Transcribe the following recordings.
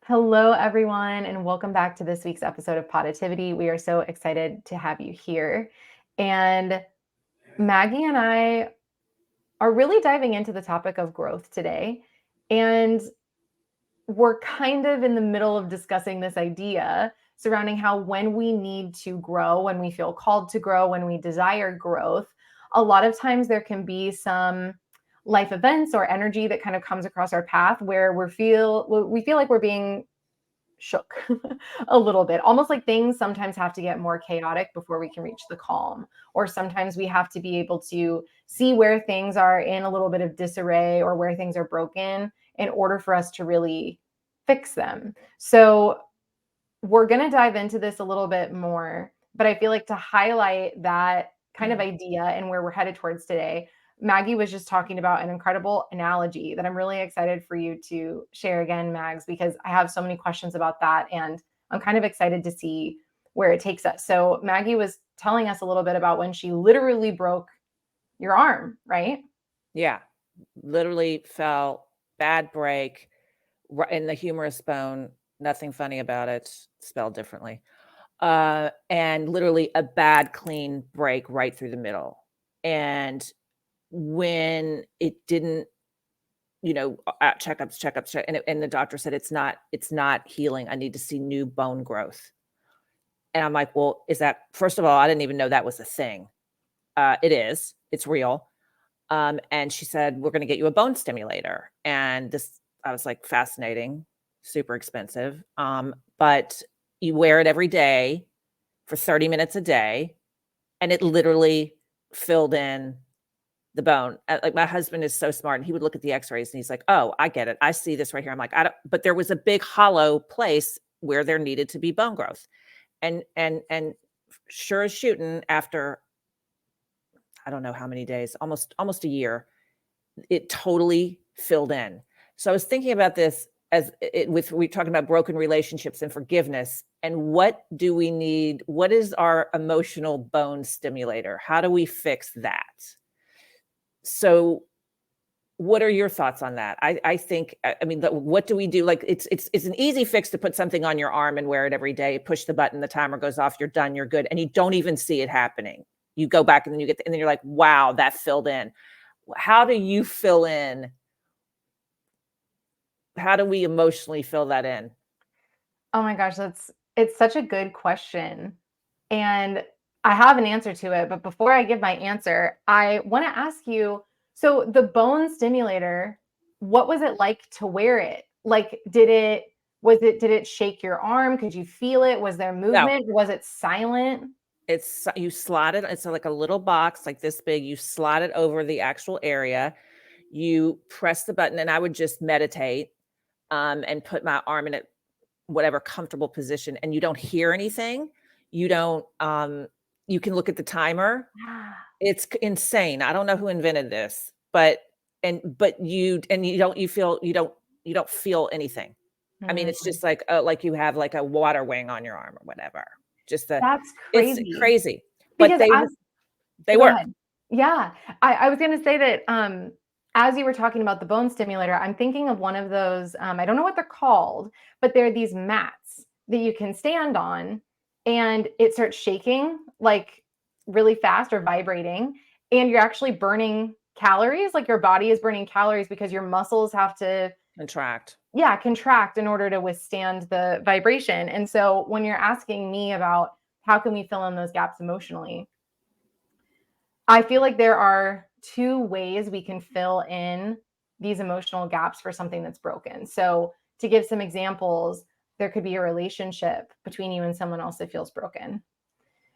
Hello, everyone, and welcome back to this week's episode of Positivity. We are so excited to have you here. And Maggie and I are really diving into the topic of growth today. And we're kind of in the middle of discussing this idea surrounding how when we need to grow, when we feel called to grow, when we desire growth, a lot of times there can be some life events or energy that kind of comes across our path where we feel like we're being shook a little bit, almost like things sometimes have to get more chaotic before we can reach the calm. Or sometimes we have to be able to see where things are in a little bit of disarray or where things are broken in order for us to really fix them. So we're going to dive into this a little bit more, but I feel like to highlight that kind of idea and where we're headed towards today, Maggie was just talking about an incredible analogy that I'm really excited for you to share again, Mags, because I have so many questions about that. And I'm kind of excited to see where it takes us. So Maggie was telling us a little bit about when she literally broke your arm, right? Yeah, literally fell, bad break in the humerus bone. Nothing funny about it, spelled differently. And literally a bad, clean break right through the middle. And when it didn't, checkups, and the doctor said it's not healing. I need to see new bone growth. And I'm like, well, is that, first of all, I didn't even know that was a thing. It is. It's real. And she said, we're going to get you a bone stimulator. And I was like, fascinating, super expensive. But you wear it every day for 30 minutes a day. And it literally filled in the bone. Like, my husband is so smart, and he would look at the x-rays and he's like, oh, I get it. I see this right here. I'm like, I don't, but there was a big hollow place where there needed to be bone growth. And sure as shooting, after I don't know how many days, almost a year, it totally filled in. So I was thinking about this we're talking about broken relationships and forgiveness, and what do we need? What is our emotional bone stimulator? How do we fix that? So what are your thoughts on that? I think, I mean, what do we do? Like, it's an easy fix to put something on your arm and wear it every day, push the button, the timer goes off, you're done, you're good. And you don't even see it happening. You go back and then and then you're like, wow, that filled in. How do you fill in? How do we emotionally fill that in? Oh my gosh, it's such a good question. And I have an answer to it, but before I give my answer, I want to ask you, so the bone stimulator, what was it like to wear it? Like did it shake your arm? Could you feel it? Was there No, movement? Was it silent? you slide it. It's like a little box like this big. You slide it over the actual area. You press the button, and I would just meditate, and put my arm in it, whatever comfortable position, and you don't hear anything. You don't, you can look at the timer. It's insane. I don't know who invented this, but you don't feel anything. I mean, it's Mm, just like you have like a water wing on your arm or whatever. Just that's it's crazy. crazy, but Because as they Go work. ahead. Yeah. I was gonna say that, as you were talking about the bone stimulator, I'm thinking of one of those, I don't know what they're called, but they're these mats that you can stand on, and it starts shaking, like, really fast or vibrating, and you're actually burning calories, like, your body is burning calories because your muscles have to, Contract. yeah, contract in order to withstand the vibration, and so when you're asking me about how can we fill in those gaps emotionally, I feel like there are two ways we can fill in these emotional gaps for something that's broken. So, to give some examples, there could be a relationship between you and someone else that feels broken.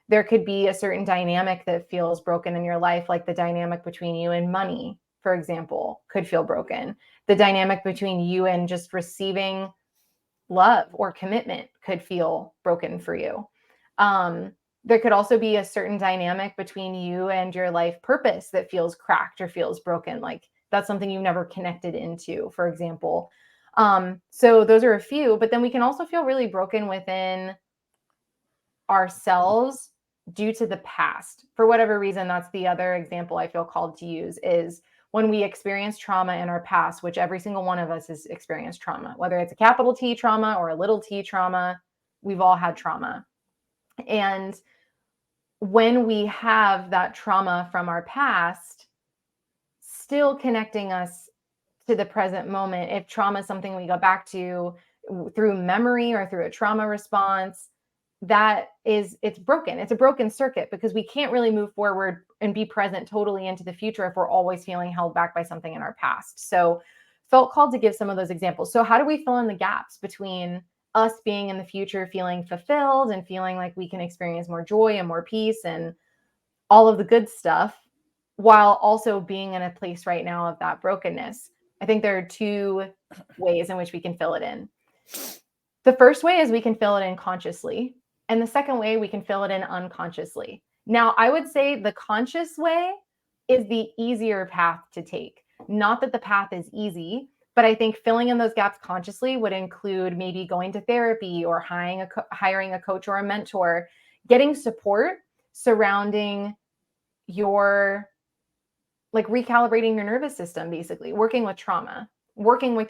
There could be a certain dynamic that feels broken in your life, like the dynamic between you and money, for example, could feel broken. The dynamic between you and just receiving love or commitment could feel broken for you. There could also be a certain dynamic between you and your life purpose that feels cracked or feels broken. Like that's something you've never connected into, for example. So those are a few, but then we can also feel really broken within ourselves due to the past. For whatever reason, that's the other example I feel called to use is when we experience trauma in our past, which every single one of us has experienced trauma, whether it's a capital T trauma or a little t trauma, we've all had trauma. And when we have that trauma from our past, still connecting us to the present moment, if trauma is something we go back to through memory or through a trauma response, it's broken. It's a broken circuit because we can't really move forward and be present totally into the future if we're always feeling held back by something in our past. So felt called to give some of those examples. So how do we fill in the gaps between us being in the future feeling fulfilled and feeling like we can experience more joy and more peace and all of the good stuff, while also being in a place right now of that brokenness? I think there are two ways in which we can fill it in. The first way is we can fill it in consciously. And the second way, we can fill it in unconsciously. Now, I would say the conscious way is the easier path to take. Not that the path is easy, but I think filling in those gaps consciously would include maybe going to therapy or hiring a coach or a mentor, getting support surrounding your, like, recalibrating your nervous system, basically working with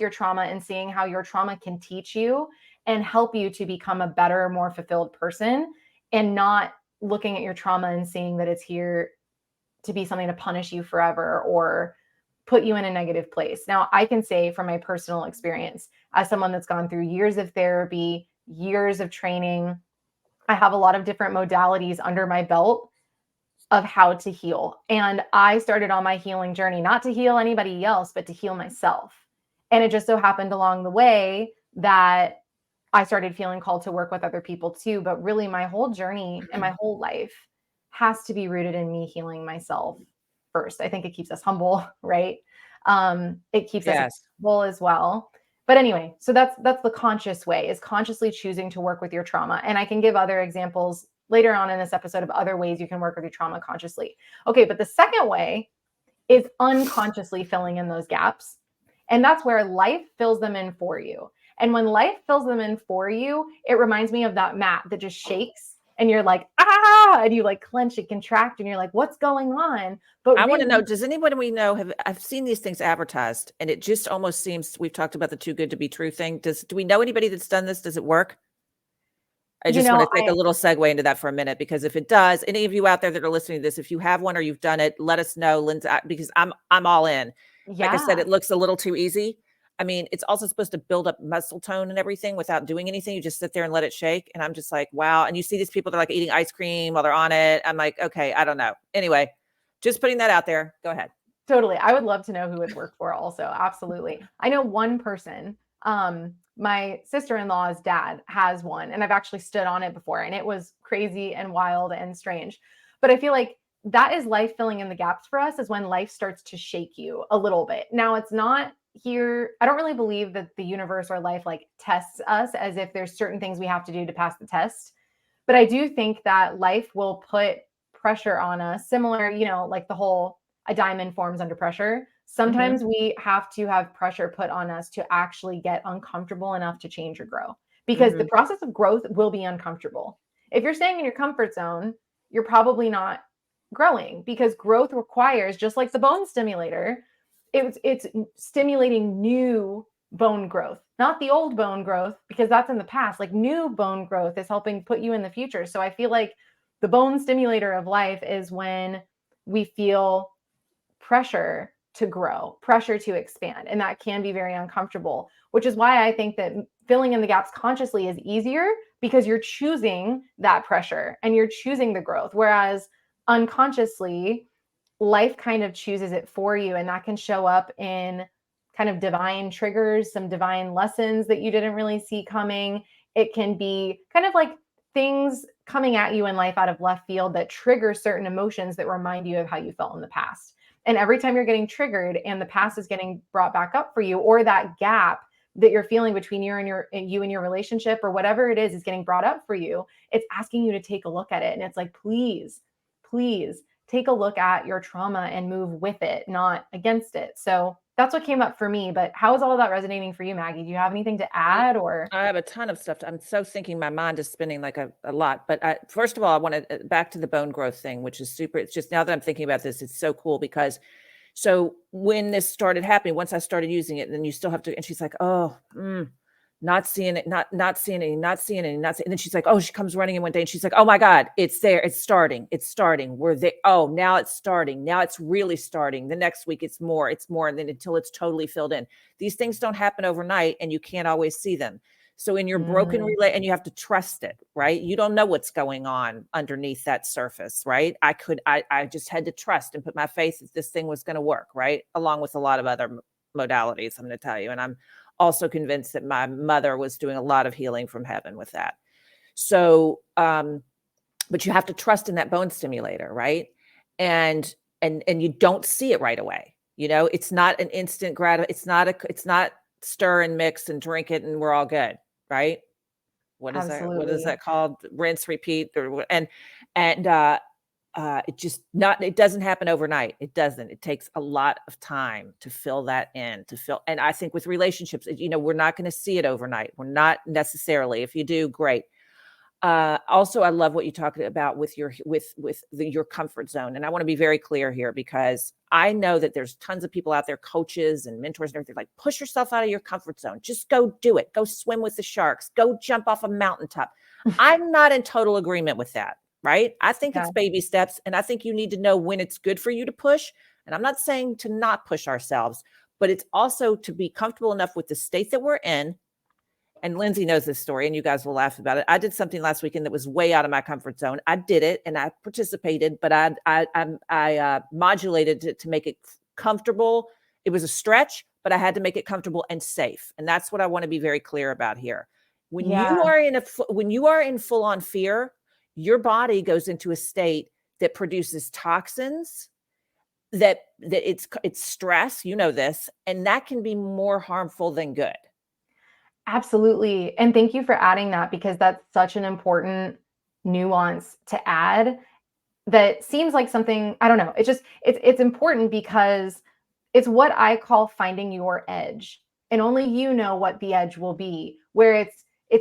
your trauma and seeing how your trauma can teach you and help you to become a better, more fulfilled person, and not looking at your trauma and seeing that it's here to be something to punish you forever or put you in a negative place. Now, I can say from my personal experience, as someone that's gone through years of therapy, years of training, I have a lot of different modalities under my belt of how to heal. And I started on my healing journey, not to heal anybody else, but to heal myself. And it just so happened along the way that I started feeling called to work with other people too. But really, my whole journey and my whole life has to be rooted in me healing myself first. I think it keeps us humble, right? It keeps us Yes. accountable as well. But anyway, so that's the conscious way, is consciously choosing to work with your trauma. And I can give other examples later on in this episode of other ways you can work with your trauma consciously. Okay, but the second way is unconsciously filling in those gaps. And that's where life fills them in for you. And when life fills them in for you, it reminds me of that mat that just shakes and you're like, ah, and you like clench and contract and you're like, what's going on? But I want to really, know, does anybody we know I've seen these things advertised and it just almost seems, we've talked about the too good to be true thing. Do we know anybody that's done this? Does it work? I just want to take a little segue into that for a minute, because if it does, any of you out there that are listening to this, if you have one or you've done it, let us know, Lindsay, because I'm all in. Like I said, yeah, it looks a little too easy. I mean, it's also supposed to build up muscle tone and everything without doing anything. You just sit there and let it shake. And I'm just like, wow. And you see these people, they're like eating ice cream while they're on it. I'm like, okay, I don't know. Anyway, just putting that out there. Go ahead. totally. I would love to know who it's worked for also. Absolutely. I know one person, my sister-in-law's dad has one, and I've actually stood on it before, and it was crazy and wild and strange. But I feel like that is life filling in the gaps for us, is when life starts to shake you a little bit. Now, it's not here. I don't really believe that the universe or life like tests us as if there's certain things we have to do to pass the test. But I do think that life will put pressure on us, similar, like the whole a diamond forms under pressure. Sometimes we have to have pressure put on us to actually get uncomfortable enough to change or grow, because the process of growth will be uncomfortable. If you're staying in your comfort zone, you're probably not growing, because growth requires, just like the bone stimulator, it's stimulating new bone growth, not the old bone growth, because that's in the past. Like, new bone growth is helping put you in the future. So I feel like the bone stimulator of life is when we feel pressure to grow, pressure to expand. And that can be very uncomfortable, which is why I think that filling in the gaps consciously is easier, because you're choosing that pressure and you're choosing the growth. Whereas unconsciously, life kind of chooses it for you. And that can show up in kind of divine triggers, some divine lessons that you didn't really see coming. It can be kind of like things coming at you in life out of left field that trigger certain emotions that remind you of how you felt in the past. And every time you're getting triggered and the past is getting brought back up for you, or that gap that you're feeling between you and your relationship, or whatever it is getting brought up for you, it's asking you to take a look at it. And it's like, please take a look at your trauma and move with it, not against it. So that's what came up for me. But how is all of that resonating for you, Maggie? Do you have anything to add? Or I have a ton of stuff. I'm so thinking, my mind is spinning like a lot. But first of all, I want to back to the bone growth thing, which is super. It's just, now that I'm thinking about this, it's so cool, because So when this started happening, once I started using it, then you still have to, and she's like, oh, not seeing it, not seeing it, not seeing it, not seeing it. And then she's like, oh, she comes running in one day and she's like, oh my God, it's there. It's starting. We're there. Oh, now it's starting. Now it's really starting. The next week it's more. And then until it's totally filled in. These things don't happen overnight and you can't always see them. So in your broken relay, and you have to trust it, right? You don't know what's going on underneath that surface, right? I just had to trust and put my faith that this thing was going to work, right? Along with a lot of other modalities, I'm going to tell you. And I'm also convinced that my mother was doing a lot of healing from heaven with that. So, but you have to trust in that bone stimulator, right? And you don't see it right away. You know, it's not an instant it's not stir and mix and drink it and we're all good, right? What is that? What is Absolutely. that called? Rinse, repeat, and it doesn't happen overnight. It doesn't. It takes a lot of time to fill that in, and I think with relationships, we're not going to see it overnight. We're not necessarily. If you do, great. Also, I love what you talked about with your comfort zone. And I want to be very clear here because I know that there's tons of people out there, coaches and mentors and everything, like, push yourself out of your comfort zone. Just go do it. Go swim with the sharks. Go jump off a mountaintop. I'm not in total agreement with that, right? I think it's baby steps. And I think you need to know when it's good for you to push. And I'm not saying to not push ourselves, but it's also to be comfortable enough with the state that we're in. And Lindsay knows this story and you guys will laugh about it. I did something last weekend that was way out of my comfort zone. I did it and I participated, but I modulated it to make it comfortable. It was a stretch, but I had to make it comfortable and safe. And that's what I want to be very clear about here. When you are in full on fear, your body goes into a state that produces toxins, that it's stress, you know this, and that can be more harmful than good. Absolutely. And thank you for adding that because that's such an important nuance to add that seems like something, I don't know. It's important because it's what I call finding your edge. And only you know what the edge will be, where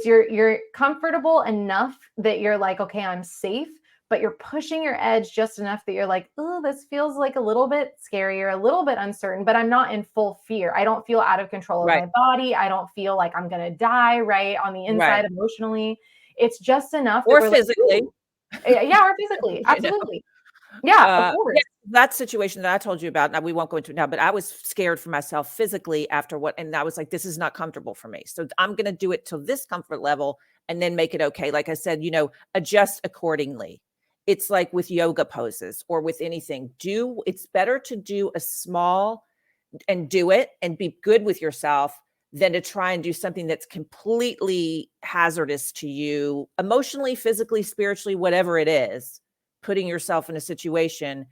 you're comfortable enough that you're like, okay, I'm safe, but you're pushing your edge just enough that you're like, oh, this feels like a little bit scary or a little bit uncertain, but I'm not in full fear. I don't feel out of control of my body. I don't feel like I'm going to die, right? On the inside, emotionally. It's just enough that or we're physically. Like, yeah, or physically. Absolutely. Yeah, of course. That situation that I told you about, now we won't go into it now, but I was scared for myself physically after and I was like, this is not comfortable for me. So I'm going to do it to this comfort level and then make it okay. Like I said, adjust accordingly. It's like with yoga poses or with anything. It's better to do a small and do it and be good with yourself than to try and do something that's completely hazardous to you emotionally, physically, spiritually, whatever it is, putting yourself in a situation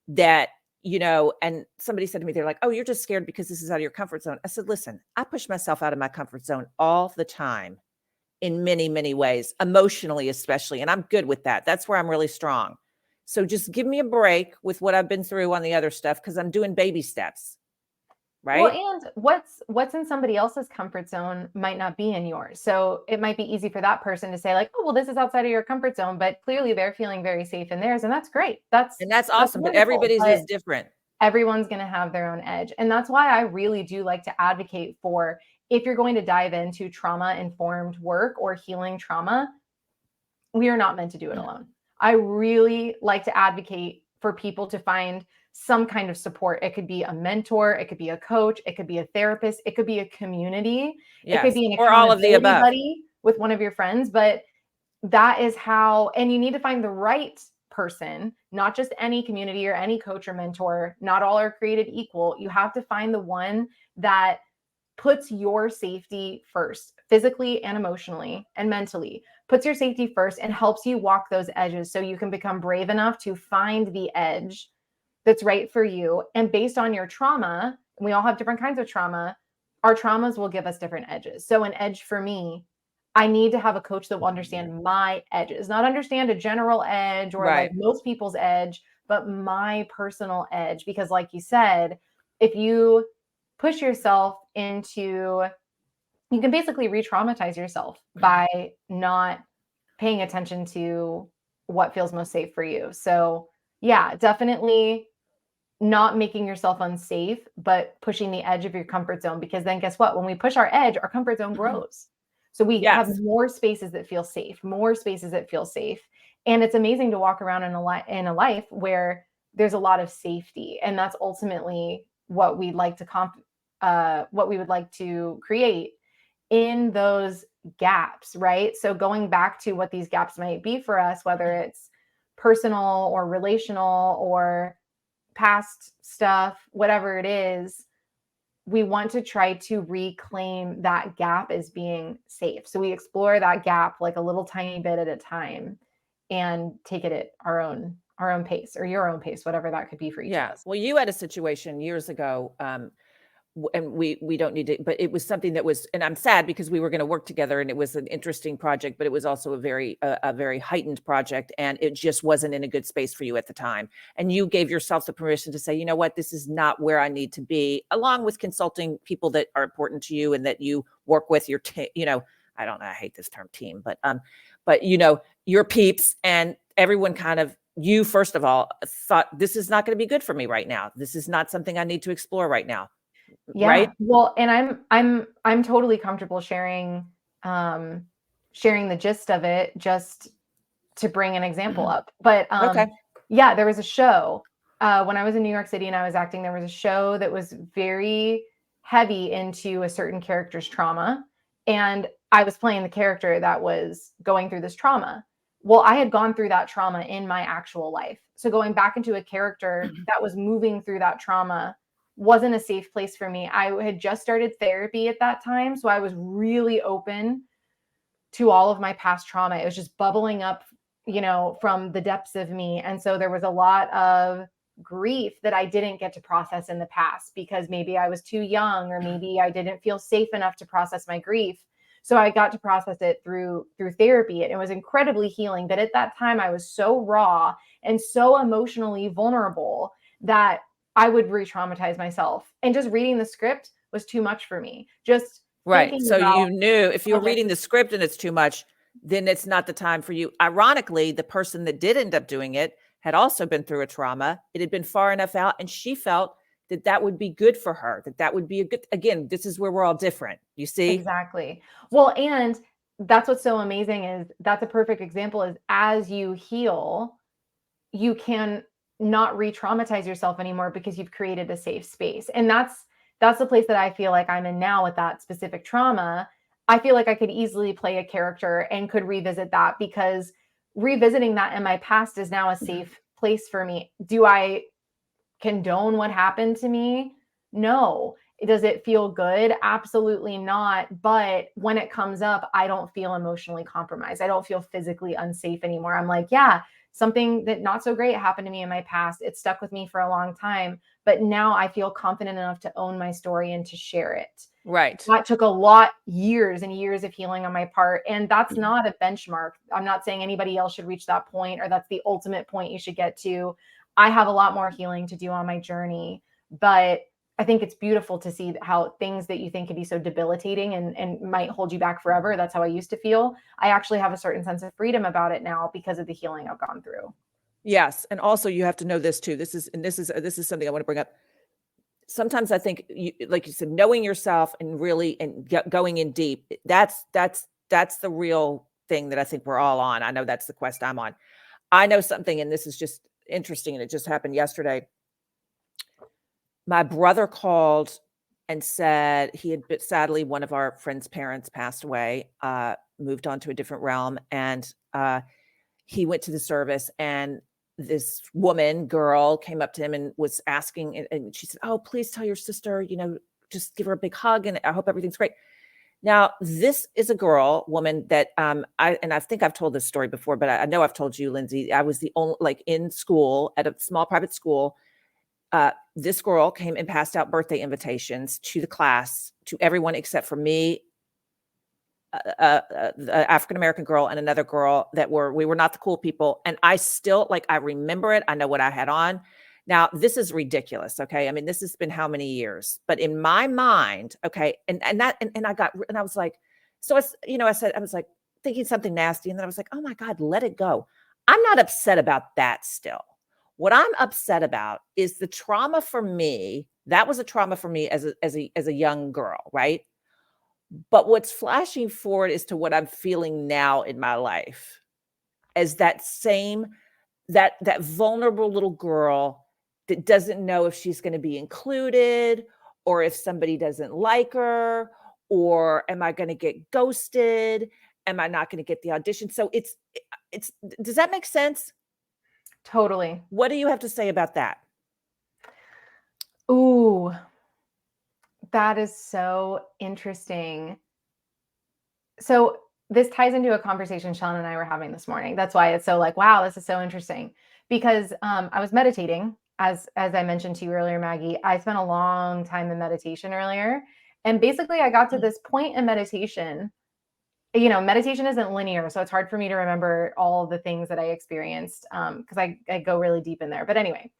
that, and somebody said to me, they're like, oh, you're just scared because this is out of your comfort zone. I said, listen, I push myself out of my comfort zone all the time in many, many ways, emotionally, especially. And I'm good with that. That's where I'm really strong. So just give me a break with what I've been through on the other stuff, because I'm doing baby steps. Right. Well, and what's in somebody else's comfort zone might not be in yours. So it might be easy for that person to say like, oh, well, this is outside of your comfort zone, but clearly they're feeling very safe in theirs. And that's great. That's awesome. But everybody's is different. Everyone's going to have their own edge. And that's why I really do like to advocate for, if you're going to dive into trauma-informed work or healing trauma, we are not meant to do it alone. I really like to advocate for people to find some kind of support. It could be a mentor, it could be a coach, it could be a therapist, it could be a community, it could be an accountability buddy with one of your friends. But that is how, and you need to find the right person, not just any community or any coach or mentor. Not all are created equal. You have to find the one that puts your safety first, physically and emotionally and mentally, puts your safety first and helps you walk those edges so you can become brave enough to find the edge that's right for you. And based on your trauma, and we all have different kinds of trauma, our traumas will give us different edges. So an edge for me, I need to have a coach that will understand my edges, not understand a general edge or like most people's edge, but my personal edge. Because like you said, if you push yourself into, you can basically re-traumatize yourself by not paying attention to what feels most safe for you. So yeah, definitely not making yourself unsafe, but pushing the edge of your comfort zone. Because then guess what? When we push our edge, our comfort zone grows. So we have Yes. more spaces that feel safe, more spaces that feel safe. And it's amazing to walk around in a life where there's a lot of safety. And that's ultimately what we'd like to what we would like to create in those gaps, right? So going back to what these gaps might be for us, whether it's personal or relational or past stuff, whatever it is, we want to try to reclaim that gap as being safe. So we explore that gap like a little tiny bit at a time and take it at our own pace or your own pace, whatever that could be for each of Yeah. us. Well, you had a situation years ago, and we don't need to, but it was something that was, and I'm sad because we were going to work together, and it was an interesting project, but it was also a very heightened project, and it just wasn't in a good space for you at the time. And you gave yourself the permission to say, you know what, this is not where I need to be, along with consulting people that are important to you and that you work with your I don't know, I hate this term team, but your peeps and everyone kind of, you first of all thought, this is not going to be good for me right now. This is not something I need to explore right now. Yeah. Right? Well, and I'm totally comfortable sharing the gist of it just to bring an example up. But Okay. yeah, there was a show when I was in New York City and I was acting. There was a show that was very heavy into a certain character's trauma, and I was playing the character that was going through this trauma. Well, I had gone through that trauma in my actual life, so going back into a character that was moving through that trauma wasn't a safe place for me. I had just started therapy at that time, so I was really open to all of my past trauma. It was just bubbling up, from the depths of me. And so there was a lot of grief that I didn't get to process in the past because maybe I was too young or maybe I didn't feel safe enough to process my grief. So I got to process it through therapy, and it was incredibly healing. But at that time I was so raw and so emotionally vulnerable that I would re-traumatize myself. And just reading the script was too much for me. Just Right. thinking So about you knew if you were projects. reading the script and it's too much, then it's not the time for you. Ironically, the person that did end up doing it had also been through a trauma. It had been far enough out, and she felt that that would be good for her, that that would be a good, again, this is where we're all different. You see? Exactly. Well, and that's what's so amazing is that's a perfect example is as you heal, you can not re-traumatize yourself anymore because you've created a safe space. And that's the place that I feel like I'm in now with that specific trauma. I feel like I could easily play a character and could revisit that because revisiting that in my past is now a safe place for me. Do I condone what happened to me? No. Does it feel good? Absolutely not. But when it comes up, I don't feel emotionally compromised. I don't feel physically unsafe anymore. I'm like, yeah, something that not so great happened to me in my past. It stuck with me for a long time. But now I feel confident enough to own my story and to share it. Right. That took a lot, years and years of healing on my part. And that's not a benchmark. I'm not saying anybody else should reach that point or that's the ultimate point you should get to. I have a lot more healing to do on my journey, but I think it's beautiful to see how things that you think can be so debilitating and might hold you back forever. That's how I used to feel. I actually have a certain sense of freedom about it now because of the healing I've gone through. Yes. And also you have to know this too. This is something I want to bring up. Sometimes I think you, like you said, knowing yourself and really and going in deep, that's the real thing that I think we're all on. I know that's the quest I'm on. I know something, and this is just interesting, and it just happened yesterday. My brother called and said he had sadly, one of our friend's parents passed away, moved on to a different realm, and he went to the service, and this girl came up to him and was asking, and she said, "Oh, please tell your sister, just give her a big hug, and I hope everything's great." Now, this is a woman that I think I've told this story before, but I know I've told you, Lindsay. I was the only, like, in school at a small private school. This girl came and passed out birthday invitations to the class, to everyone except for me, the African American girl, and another girl we were not the cool people. And I still, like, I remember it. I know what I had on. Now, this is ridiculous. Okay. I mean, this has been how many years, but in my mind, okay. And I was like, so it's, I was like thinking something nasty. And then I was like, oh my God, let it go. I'm not upset about that still. What I'm upset about is the trauma for me. That was a trauma for me as a young girl, right? But what's flashing forward is to what I'm feeling now in my life as that same that vulnerable little girl that doesn't know if she's going to be included or if somebody doesn't like her, or am I going to get ghosted? Am I not going to get the audition? So it's does that make sense? Totally. What do you have to say about that? Ooh, that is so interesting. So this ties into a conversation Sean and I were having this morning. That's why it's so like, wow, this is so interesting. Because I was meditating, as I mentioned to you earlier, Maggie. I spent a long time in meditation earlier. And basically I got to this point in meditation. Meditation isn't linear, so it's hard for me to remember all the things that I experienced because I go really deep in there. But anyway,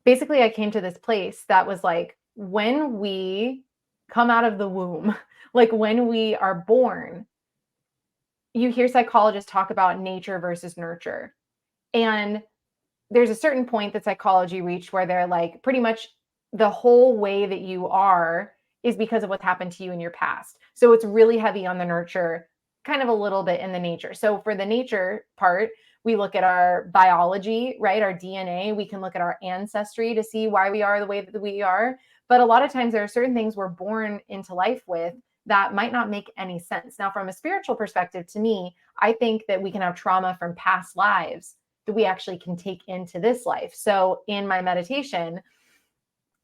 basically I came to this place that was like when we come out of the womb, like when we are born, you hear psychologists talk about nature versus nurture. And there's a certain point that psychology reached where they're like, pretty much the whole way that you are is because of what's happened to you in your past. So it's really heavy on the nurture, kind of a little bit in the nature. So for the nature part, we look at our biology, right? Our DNA. We can look at our ancestry to see why we are the way that we are. But a lot of times there are certain things we're born into life with that might not make any sense. Now, from a spiritual perspective, to me, I think that we can have trauma from past lives that we actually can take into this life. So in my meditation,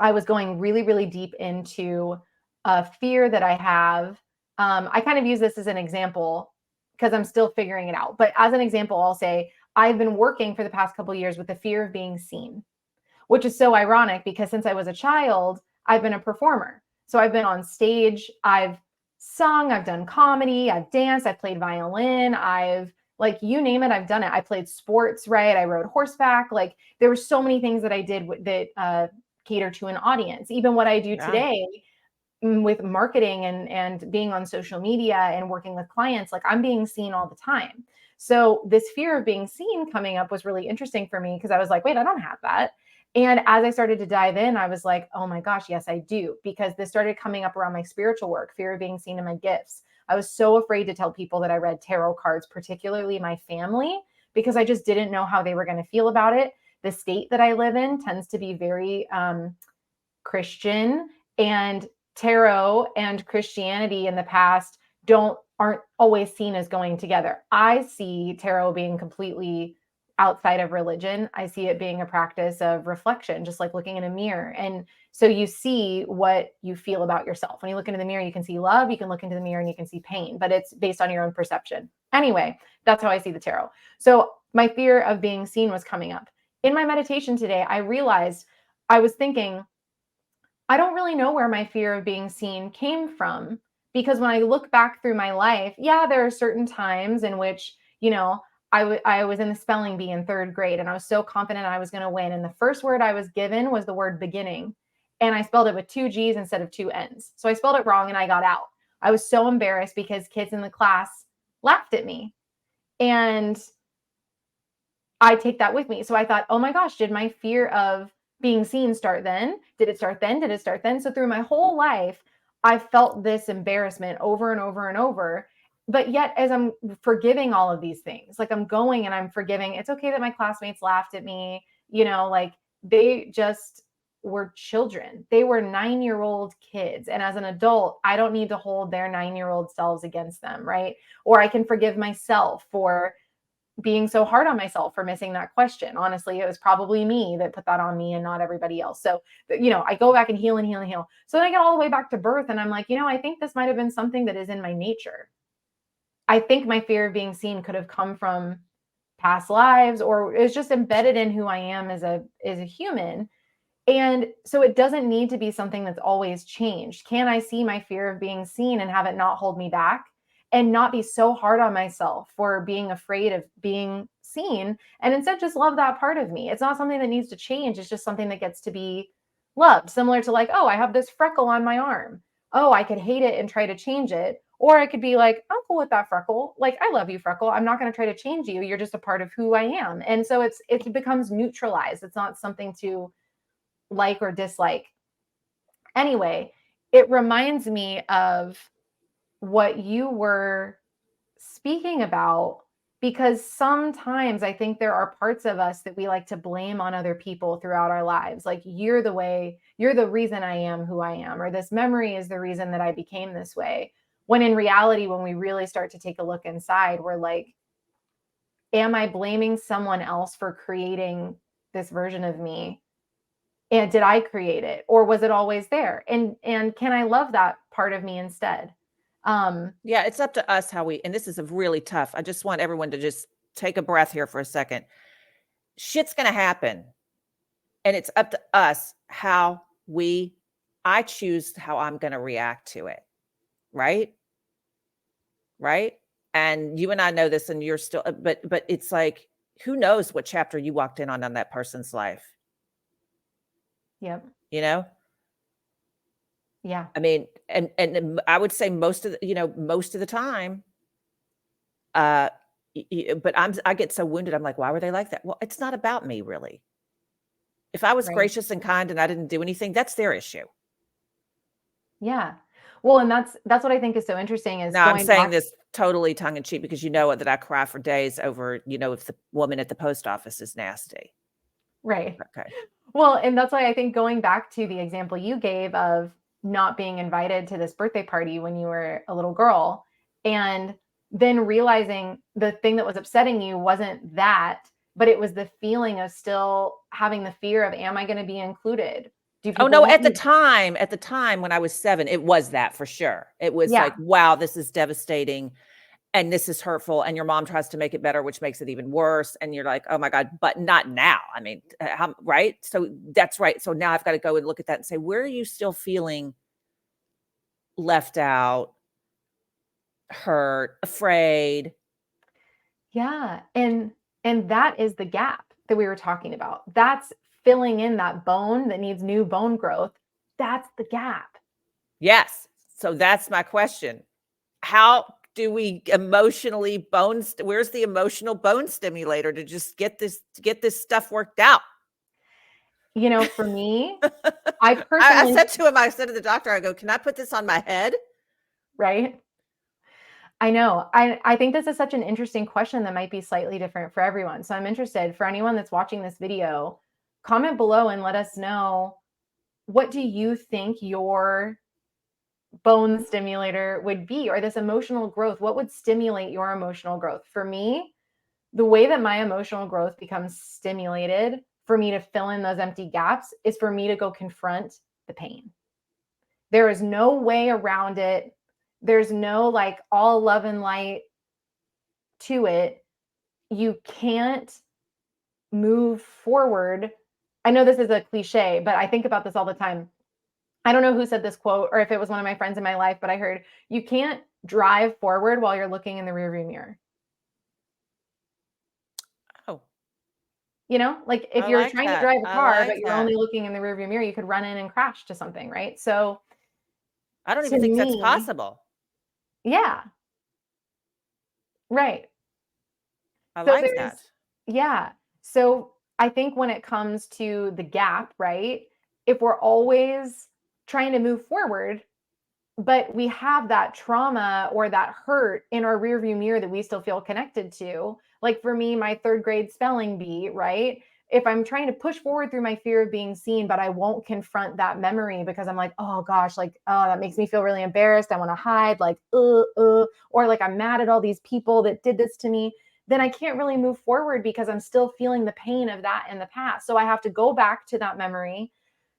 I was going really, really deep into a fear that I have. I kind of use this as an example because I'm still figuring it out. But as an example, I'll say I've been working for the past couple of years with the fear of being seen, which is so ironic because since I was a child, I've been a performer. So I've been on stage, I've sung, I've done comedy, I've danced, I've played violin, I've like you name it, I've done it. I played sports, right? I rode horseback. Like there were so many things that I did that cater to an audience. Even what I do Yeah. today with marketing and being on social media and working with clients, like I'm being seen all the time. So this fear of being seen coming up was really interesting for me because I was like, wait, I don't have that. And as I started to dive in, I was like, oh my gosh, yes, I do. Because this started coming up around my spiritual work, fear of being seen in my gifts. I was so afraid to tell people that I read tarot cards, particularly my family, because I just didn't know how they were going to feel about it. The state that I live in tends to be very Christian, and tarot and Christianity in the past aren't always seen as going together. I see tarot being completely outside of religion. I see it being a practice of reflection, just like looking in a mirror. And so you see what you feel about yourself. When you look into the mirror, you can see love, you can look into the mirror and you can see pain, but it's based on your own perception. Anyway, that's how I see the tarot. So my fear of being seen was coming up. In my meditation today, I realized I was thinking, I don't really know where my fear of being seen came from because when I look back through my life, yeah, there are certain times in which, I was in the spelling bee in third grade and I was so confident I was going to win. And the first word I was given was the word beginning. And I spelled it with two G's instead of two N's. So I spelled it wrong and I got out. I was so embarrassed because kids in the class laughed at me. And I take that with me. So I thought, oh my gosh, did my fear of being seen start then? Did it start then? Did it start then? So through my whole life, I felt this embarrassment over and over and over. But yet, as I'm forgiving all of these things, like I'm going and I'm forgiving, it's okay that my classmates laughed at me, like they just were children. They were 9-year-old kids. And as an adult, I don't need to hold their 9-year-old selves against them, right? Or I can forgive myself for being so hard on myself for missing that question. Honestly, it was probably me that put that on me and not everybody else. So, I go back and heal and heal and heal. So then I get all the way back to birth and I'm like, I think this might have been something that is in my nature. I think my fear of being seen could have come from past lives or it's just embedded in who I am as a human. And so it doesn't need to be something that's always changed. Can I see my fear of being seen and have it not hold me back and not be so hard on myself for being afraid of being seen and instead just love that part of me? It's not something that needs to change. It's just something that gets to be loved. Similar to like, oh, I have this freckle on my arm. oh, I could hate it and try to change it. Or I could be like, I'm cool with that, Freckle. Like, I love you, Freckle. I'm not going to try to change you. You're just a part of who I am. And so it becomes neutralized. It's not something to like or dislike. Anyway, it reminds me of what you were speaking about, because sometimes I think there are parts of us that we like to blame on other people throughout our lives. Like, you're the reason I am who I am, or this memory is the reason that I became this way. When in reality, when we really start to take a look inside, we're like, am I blaming someone else for creating this version of me? And did I create it, or was it always there? And can I love that part of me instead? Yeah, it's up to us how we, and this is a really tough. I just want everyone to just take a breath here for a second. Shit's going to happen. And it's up to us how I choose how I'm going to react to it. Right? Right? And you and I know this, and you're still, but it's like, who knows what chapter you walked in on that person's life, Yep. you know? Yeah. I mean, and I would say most of the time, but I get so wounded. I'm like, why were they like that? Well, it's not about me, really. If I was Right. gracious and kind and I didn't do anything, that's their issue. Yeah. Well, and that's what I think is so interesting, is Now, I'm going saying back. this totally tongue in cheek because you know that I cry for days over, if the woman at the post office is nasty. Right. Okay. Well, and that's why I think going back to the example you gave of not being invited to this birthday party when you were a little girl, and then realizing the thing that was upsetting you wasn't that, but it was the feeling of still having the fear of, am I going to be included? Do Oh, people no, want me? at the time when I was 7, it was that for sure. It was Yeah. like, wow, this is devastating. And this is hurtful, and your mom tries to make it better, which makes it even worse, and you're like, "Oh my god," but not now. I mean, how right? So that's right. So now I've got to go and look at that and say, where are you still feeling left out, hurt, afraid? Yeah. And that is the gap that we were talking about. That's filling in that bone that needs new bone growth. That's the gap. Yes. So that's my question. How do we emotionally where's the emotional bone stimulator to just get this stuff worked out? For me, I I personally, said to him, I said to the doctor, I go, "Can I put this on my head?" right? I know. I think this is such an interesting question that might be slightly different for everyone. So I'm interested, for anyone that's watching this video, comment below and let us know, what do you think your bone stimulator would be, or this emotional growth? What would stimulate your emotional growth? For me, the way that my emotional growth becomes stimulated for me to fill in those empty gaps is for me to go confront the pain. There is no way around it. There's no like all love and light to it. You can't move forward. I know this is a cliche, but I think about this all the time. I don't know who said this quote or if it was one of my friends in my life, but I heard, you can't drive forward while you're looking in the rearview mirror. Oh, Like if I you're like trying to that. drive a I car, but like you're that. only looking in the rearview mirror, you could run in and crash to something, right? So I don't to even think that's me, possible. yeah, right. I So like there's, that. yeah. So I think when it comes to the gap, right? If we're always trying to move forward, but we have that trauma or that hurt in our rearview mirror that we still feel connected to. Like for me, my third grade spelling bee, right? If I'm trying to push forward through my fear of being seen, but I won't confront that memory because I'm like, oh gosh, like, oh, that makes me feel really embarrassed. I want to hide, like, or like I'm mad at all these people that did this to me, then I can't really move forward because I'm still feeling the pain of that in the past. So I have to go back to that memory,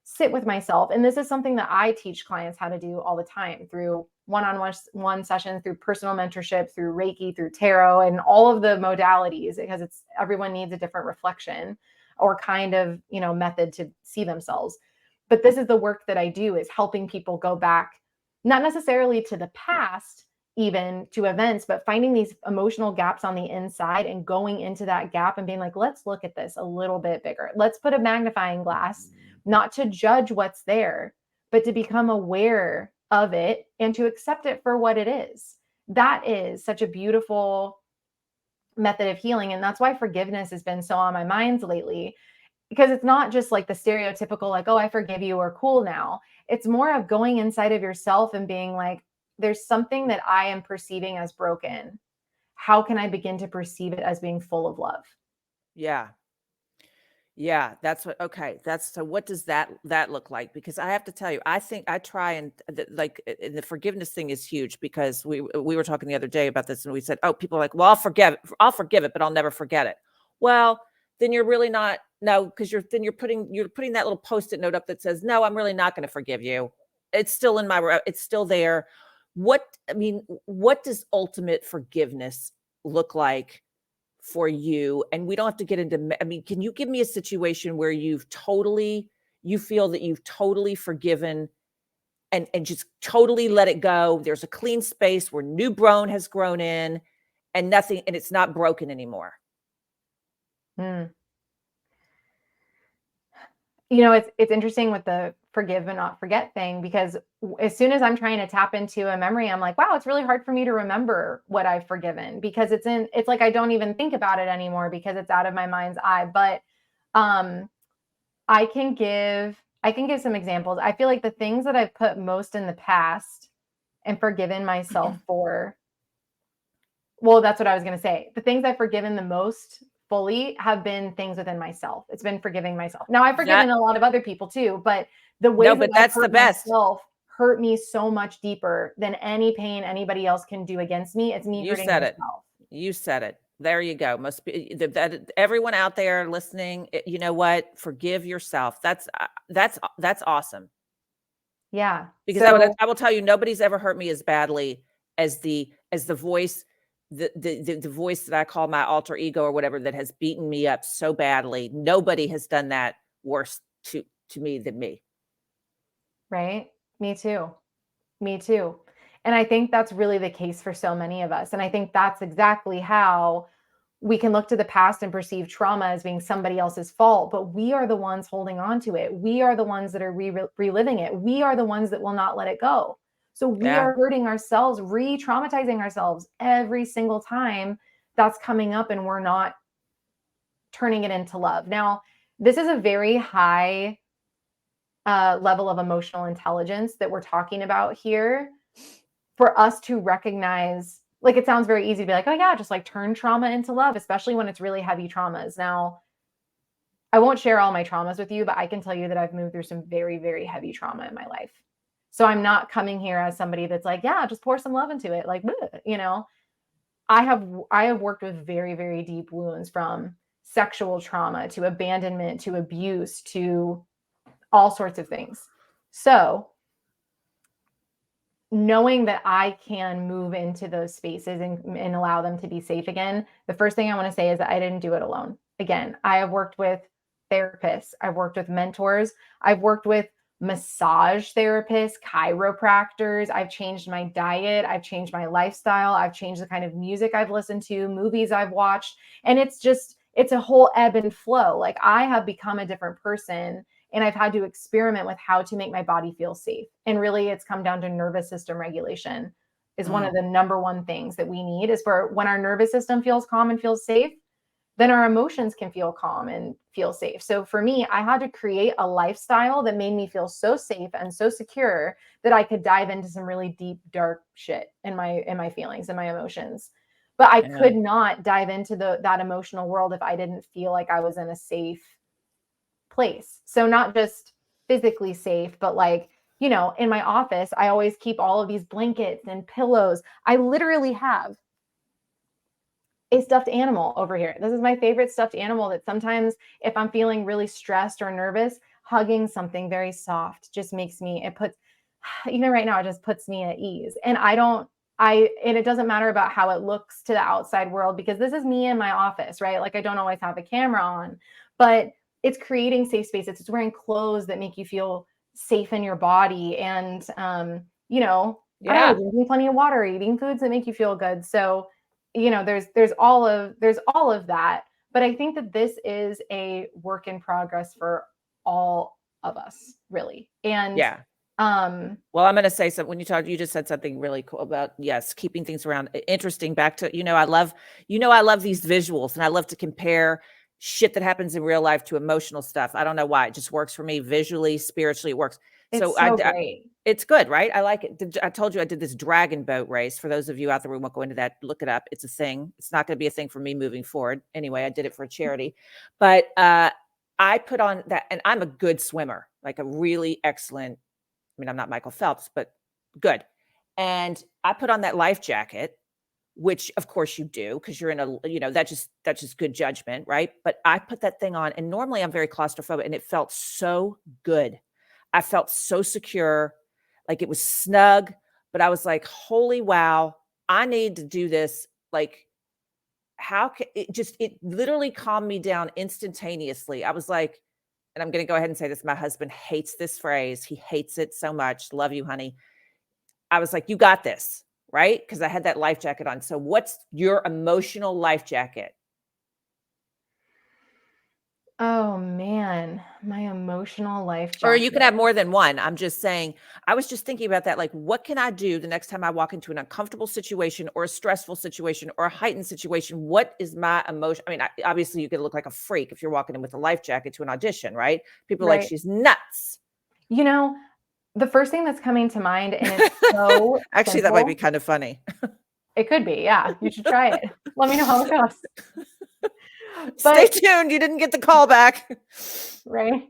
sit with myself. And this is something that I teach clients how to do all the time through one-on-one sessions, through personal mentorship, through Reiki, through tarot, and all of the modalities, because everyone needs a different reflection or kind of, method to see themselves. But this is the work that I do, is helping people go back, not necessarily to the past, even to events, but finding these emotional gaps on the inside and going into that gap and being like, let's look at this a little bit bigger. Let's put a magnifying glass, not to judge what's there, but to become aware of it and to accept it for what it is. That is such a beautiful method of healing. And that's why forgiveness has been so on my mind lately, because it's not just like the stereotypical, like, oh, I forgive you or cool now. It's more of going inside of yourself and being like, there's something that I am perceiving as broken. How can I begin to perceive it as being full of love? Yeah. Yeah, that's what okay, that's so what does that look like? Because I have to tell you, I think I try and and the forgiveness thing is huge because we were talking the other day about this and we said, "Oh, people are like, well, I'll forgive it, but I'll never forget it." Well, then you're really not no, because you're putting that little post-it note up that says, "No, I'm really not going to forgive you." It's still in it's still there. What does ultimate forgiveness look like for you? And we don't have to get into can you give me a situation where you feel that you've totally forgiven and just totally let it go? There's a clean space where new bone has grown in and nothing and it's not broken anymore. Mm. It's interesting with the forgive and not forget thing, because as soon as I'm trying to tap into a memory, I'm like, wow, it's really hard for me to remember what I've forgiven, because it's like I don't even think about it anymore because it's out of my mind's eye. But um I can give some examples. I feel like the things that I've put most in the past and forgiven myself for, well, that's what I was going to say. The things I've forgiven the most fully have been things within myself. It's been forgiving myself. Now, I've That forgiven a lot of other people too, but the no, ways that but I've that's the hurt best. myself hurt me so much deeper than any pain anybody else can do against me. It's me You hurting said it. myself. You said it. There you go. Must be that everyone out there listening, you know what? Forgive yourself. That's awesome. Yeah. Because So, I will tell you, nobody's ever hurt me as badly as the voice, the voice that I call my alter ego or whatever that has beaten me up so badly. Nobody has done that worse to me than me. right. Me too. Me too. And I think that's really the case for so many of us. And I think that's exactly how we can look to the past and perceive trauma as being somebody else's fault, but we are the ones holding on to it. We are the ones that are reliving it. We are the ones that will not let it go. So we Yeah. are hurting ourselves, re traumatizing ourselves every single time that's coming up, and we're not turning it into love. Now, this is a very high level of emotional intelligence that we're talking about here, for us to recognize, like, it sounds very easy to be like, oh yeah, just like turn trauma into love, especially when it's really heavy traumas. Now, I won't share all my traumas with you, but I can tell you that I've moved through some very, very heavy trauma in my life. So I'm not coming here as somebody that's like, yeah, just pour some love into it. Like, I have worked with very, very deep wounds, from sexual trauma to abandonment to abuse to all sorts of things. So knowing that I can move into those spaces and allow them to be safe again, the first thing I want to say is that I didn't do it alone. Again, I have worked with therapists, I've worked with mentors, I've worked with massage therapists, chiropractors, I've changed my diet, I've changed my lifestyle, I've changed the kind of music I've listened to, movies I've watched, and it's a whole ebb and flow. Like, I have become a different person, and I've had to experiment with how to make my body feel safe. And really, it's come down to nervous system regulation is one of Mm. the number one things that we need, is for when our nervous system feels calm and feels safe, then our emotions can feel calm and feel safe. So for me, I had to create a lifestyle that made me feel so safe and so secure that I could dive into some really deep, dark shit in my feelings and my emotions. But I Yeah. could not dive into that emotional world if I didn't feel like I was in a safe place. So not just physically safe, but like, in my office, I always keep all of these blankets and pillows. I literally have a stuffed animal over here. This is my favorite stuffed animal, that sometimes if I'm feeling really stressed or nervous, hugging something very soft just makes me, it puts, even right now, it just puts me at ease. And and it doesn't matter about how it looks to the outside world, because this is me in my office, right? Like, I don't always have a camera on, but it's creating safe spaces. It's wearing clothes that make you feel safe in your body. And, I don't know, Yeah. drinking plenty of water, eating foods that make you feel good. So, there's all of that. But I think that this is a work in progress for all of us, really. And Yeah. Well, I'm going to say something when you just said something really cool about, yes, keeping things around. Interesting. Back to, I love, I love these visuals and I love to compare shit that happens in real life to emotional stuff. I don't know why. It just works for me visually, spiritually, it works. It's So so great. it's good, right? I like it. I told you I did this dragon boat race. For those of you out there who won't go into that, look it up. It's a thing. It's not going to be a thing for me moving forward. Anyway, I did it for a charity. But I put on that, and I'm a good swimmer, like a really excellent. I mean, I'm not Michael Phelps, but good. And I put on that life jacket, which of course you do because you're in a, that's just good judgment, right? But I put that thing on, and normally I'm very claustrophobic, and it felt so good. I felt so secure, like it was snug, but I was like, holy wow, I need to do this. Like, how can it literally calmed me down instantaneously. I was like, and I'm going to go ahead and say this. My husband hates this phrase. He hates it so much. Love you, honey. I was like, you got this, right? Because I had that life jacket on. So what's your emotional life jacket? Oh man, my emotional life Or you can jacket. have more than one. I'm just saying, I was just thinking about that. Like, what can I do the next time I walk into an uncomfortable situation or a stressful situation or a heightened situation? What is my emotion? I mean, obviously, you could look like a freak if you're walking in with a life jacket to an audition, right? People are like, Right. she's nuts. You know, the first thing that's coming to mind, and it's so Actually, that might be simple. kind of funny. It could be, yeah. You should try it. Let me know how it goes. Stay But tuned. You didn't get the call back. right.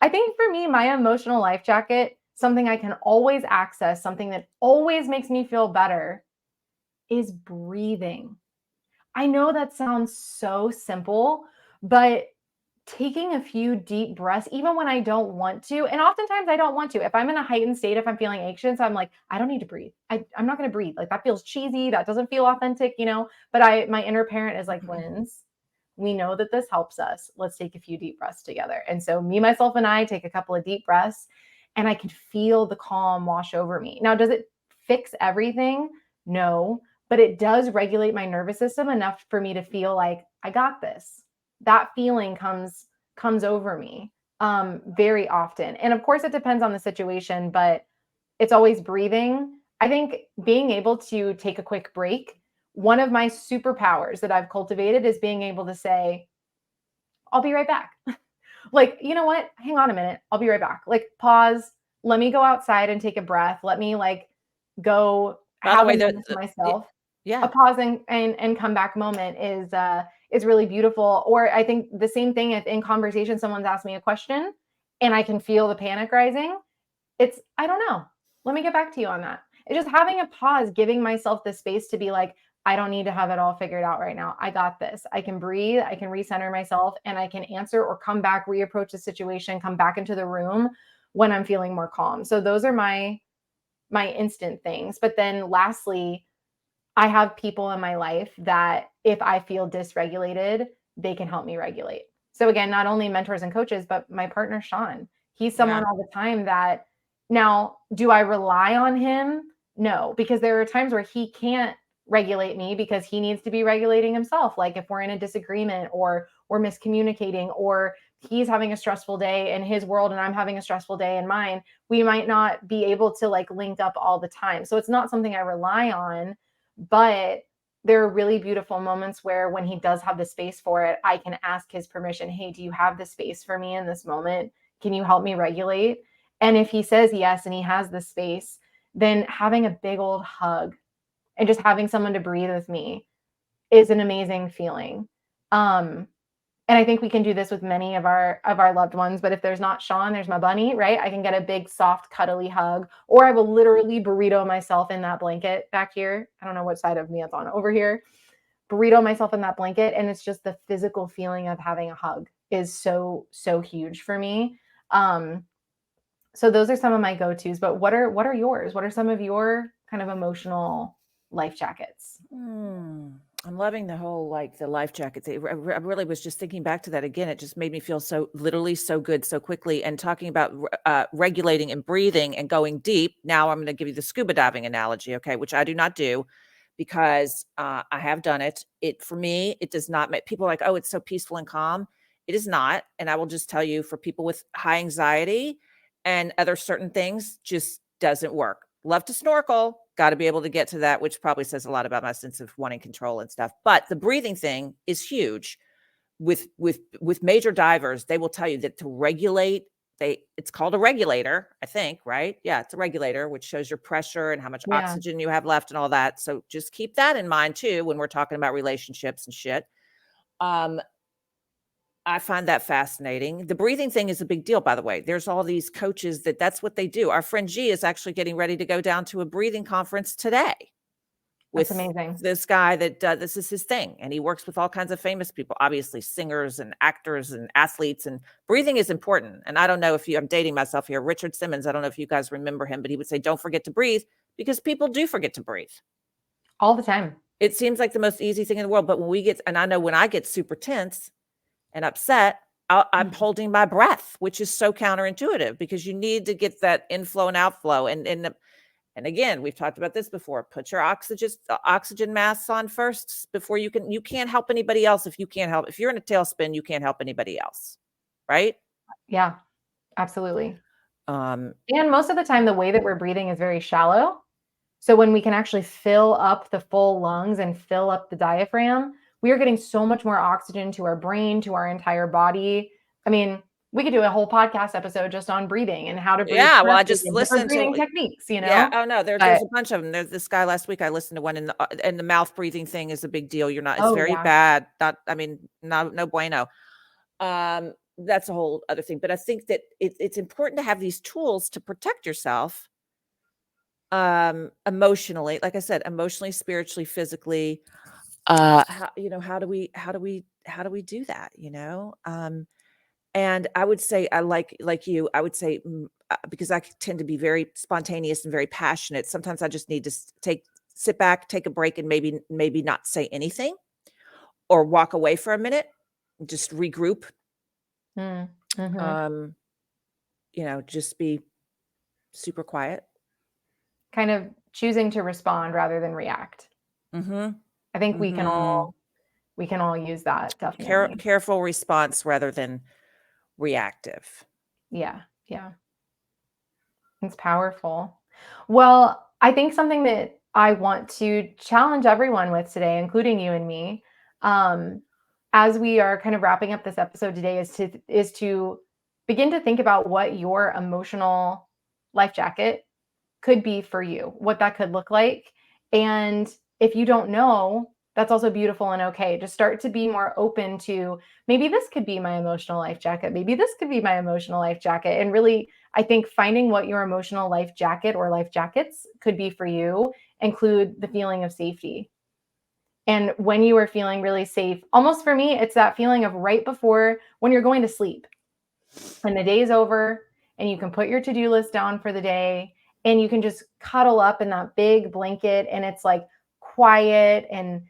I think for me, my emotional life jacket, something I can always access, something that always makes me feel better, is breathing. I know that sounds so simple, but taking a few deep breaths, even when I don't want to, and oftentimes I don't want to. If I'm in a heightened state, if I'm feeling anxious, I'm like, I don't need to breathe. I'm not going to breathe. Like that feels cheesy. That doesn't feel authentic, you know? But my inner parent is like, Linz, we know that this helps us. Let's take a few deep breaths together. And so me, myself, and I take a couple of deep breaths and I can feel the calm wash over me. Now, does it fix everything? No, but it does regulate my nervous system enough for me to feel like I got this. That feeling comes over me very often. And of course, it depends on the situation, but it's always breathing. I think being able to take a quick break, one of my superpowers that I've cultivated is being able to say, I'll be right back. Like, you know what? Hang on a minute. I'll be right back. Like, pause. Let me go outside and take a breath. Let me like go By the have a way, moment to myself. A yeah. pause and come back moment is really beautiful. Or I think the same thing if in conversation someone's asked me a question and I can feel the panic rising, it's I don't know. Let me get back to you on that. It's just having a pause, giving myself the space to be like, I don't need to have it all figured out right now. I got this. I can breathe, I can recenter myself, and I can answer or come back, reapproach the situation, come back into the room when I'm feeling more calm. So those are my instant things. But then lastly, I have people in my life that if I feel dysregulated, they can help me regulate. So again, not only mentors and coaches, but my partner, Sean. He's Yeah. someone all the time that now, do I rely on him? No, because there are times where he can't regulate me because he needs to be regulating himself. Like if we're in a disagreement or we're miscommunicating or he's having a stressful day in his world and I'm having a stressful day in mine, we might not be able to like link up all the time. So it's not something I rely on, but there are really beautiful moments where when he does have the space for it, I can ask his permission. Hey, do you have the space for me in this moment? Can you help me regulate? And if he says yes and he has the space, then having a big old hug and just having someone to breathe with me is an amazing feeling. And I think we can do this with many of our loved ones. But if there's not Sean, there's my bunny, right? I can get a big, soft, cuddly hug, or I will literally burrito myself in that blanket back here. I don't know what side of me it's on over here. Burrito myself in that blanket, and it's just the physical feeling of having a hug is so huge for me. So those are some of my go-tos. But what are yours? What are some of your kind of emotional life jackets? I'm loving the whole like the life jackets. I really was just thinking back to that again. It just made me feel so literally so good so quickly. And talking about regulating and breathing and going deep. Now I'm going to give you the scuba diving analogy, okay, which I do not do because I have done it. It for me, it does not make people like, oh, it's so peaceful and calm. It is not. And I will just tell you, for people with high anxiety and other certain things just doesn't work. Love to snorkel, got to be able to get to that, which probably says a lot about my sense of wanting control and stuff. But the breathing thing is huge. With major divers, they will tell you that to regulate, it's called a regulator, I think, right? Yeah, it's a regulator, which shows your pressure and how much Yeah. oxygen you have left and all that. So just keep that in mind too when we're talking about relationships and shit. I find that fascinating. The breathing thing is a big deal, by the way. There's all these coaches that's what they do. Our friend G is actually getting ready to go down to a breathing conference today That's with amazing. this guy that this is his thing. And he works with all kinds of famous people, obviously singers and actors and athletes. And breathing is important. And I don't know if I'm dating myself here. Richard Simmons, I don't know if you guys remember him, but he would say, don't forget to breathe, because people do forget to breathe. All the time. It seems like the most easy thing in the world. But and I know when I get super tense and upset, I'm holding my breath, which is so counterintuitive, because you need to get that inflow and outflow. And again, we've talked about this before. Put your oxygen masks on first before you can't help anybody else if you're in a tailspin, you can't help anybody else. Right? Yeah, absolutely. And most of the time, the way that we're breathing is very shallow. So when we can actually fill up the full lungs and fill up the diaphragm, we are getting so much more oxygen to our brain, to our entire body. I mean, we could do a whole podcast episode just on breathing and how to breathe. Yeah, well, I just listened to breathing techniques, Yeah. Oh no, there's a bunch of them. There's this guy last week I listened to one, and the mouth breathing thing is a big deal. It's very bad. No bueno. That's a whole other thing. But I think that it's important to have these tools to protect yourself emotionally, like I said, emotionally, spiritually, physically. How do we do that? And I would say, I like you, I would say, because I tend to be very spontaneous and very passionate. Sometimes I just need to sit back, take a break, and maybe not say anything, or walk away for a minute, just regroup. Mm-hmm. Just be super quiet. Kind of choosing to respond rather than react. Mm-hmm. I think we can all use that, definitely. Careful response rather than reactive. Yeah. It's powerful. Well, I think something that I want to challenge everyone with today, including you and me, as we are kind of wrapping up this episode today, is to begin to think about what your emotional life jacket could be for you, what that could look like. And if you don't know, that's also beautiful and okay. Just start to be more open to, maybe this could be my emotional life jacket. Maybe this could be my emotional life jacket. And really, I think finding what your emotional life jacket or life jackets could be for you include the feeling of safety. And when you are feeling really safe, almost for me, it's that feeling of right before when you're going to sleep and the day's over and you can put your to-do list down for the day and you can just cuddle up in that big blanket and it's like quiet and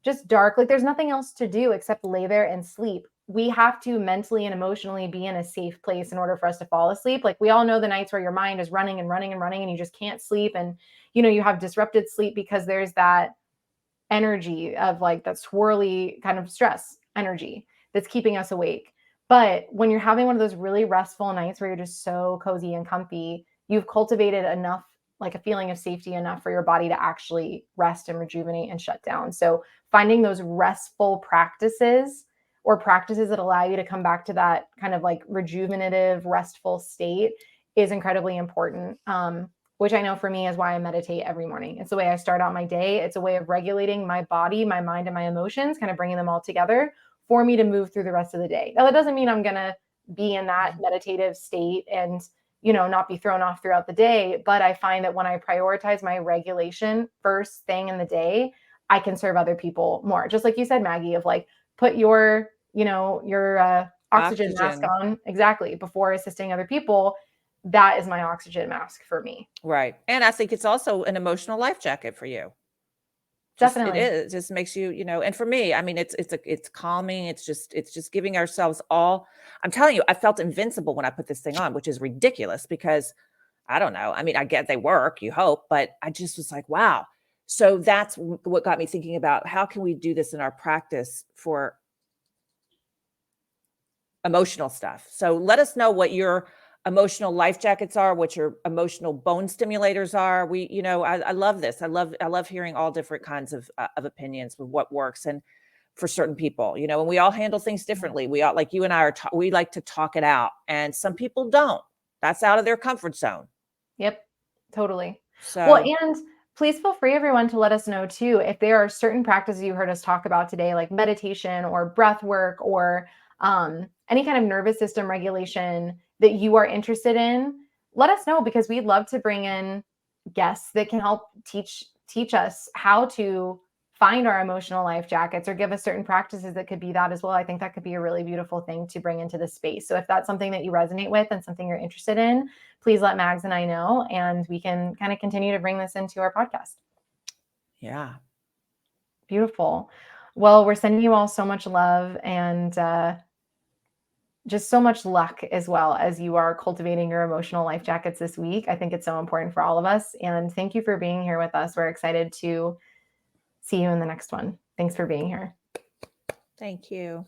just dark. Like there's nothing else to do except lay there and sleep. We have to mentally and emotionally be in a safe place in order for us to fall asleep. Like we all know the nights where your mind is running and running and running and you just can't sleep. And, you have disrupted sleep because there's that energy of like that swirly kind of stress energy that's keeping us awake. But when you're having one of those really restful nights where you're just so cozy and comfy, you've cultivated enough, like a feeling of safety enough for your body to actually rest and rejuvenate and shut down. So finding those restful practices or practices that allow you to come back to that kind of like rejuvenative, restful state is incredibly important. Which I know for me is why I meditate every morning. It's the way I start out my day. It's a way of regulating my body, my mind, and my emotions, kind of bringing them all together for me to move through the rest of the day. Now, that doesn't mean I'm going to be in that meditative state and, not be thrown off throughout the day. But I find that when I prioritize my regulation first thing in the day, I can serve other people more. Just like you said, Maggie, of like, put your, your oxygen mask on exactly before assisting other people. That is my oxygen mask for me. Right. And I think it's also an emotional life jacket for you. Definitely. It is. It just makes you, and for me, I mean, it's calming. It's just giving ourselves all. I'm telling you, I felt invincible when I put this thing on, which is ridiculous because I don't know. I mean, I get they work, you hope, but I just was like, wow. So that's what got me thinking about how can we do this in our practice for emotional stuff. So let us know what your emotional life jackets are, what your emotional bone stimulators are. I love this. I love hearing all different kinds of opinions with what works and for certain people, and we all handle things differently. We all, like you and I we like to talk it out, and some people don't. That's out of their comfort zone. Yep, totally. Well, So and please feel free, everyone, to let us know too if there are certain practices you heard us talk about today, like meditation or breath work or any kind of nervous system regulation that you are interested in. Let us know, because we'd love to bring in guests that can help teach us how to find our emotional life jackets, or give us certain practices that could be that as well. I think that could be a really beautiful thing to bring into the space. So if that's something that you resonate with and something you're interested in, please let Mags and I know, and we can kind of continue to bring this into our podcast. yeah. Beautiful. Well, we're sending you all so much love and just so much luck, as well as you are cultivating your emotional life jackets this week. I think it's so important for all of us. And thank you for being here with us. We're excited to see you in the next one. Thanks for being here. Thank you.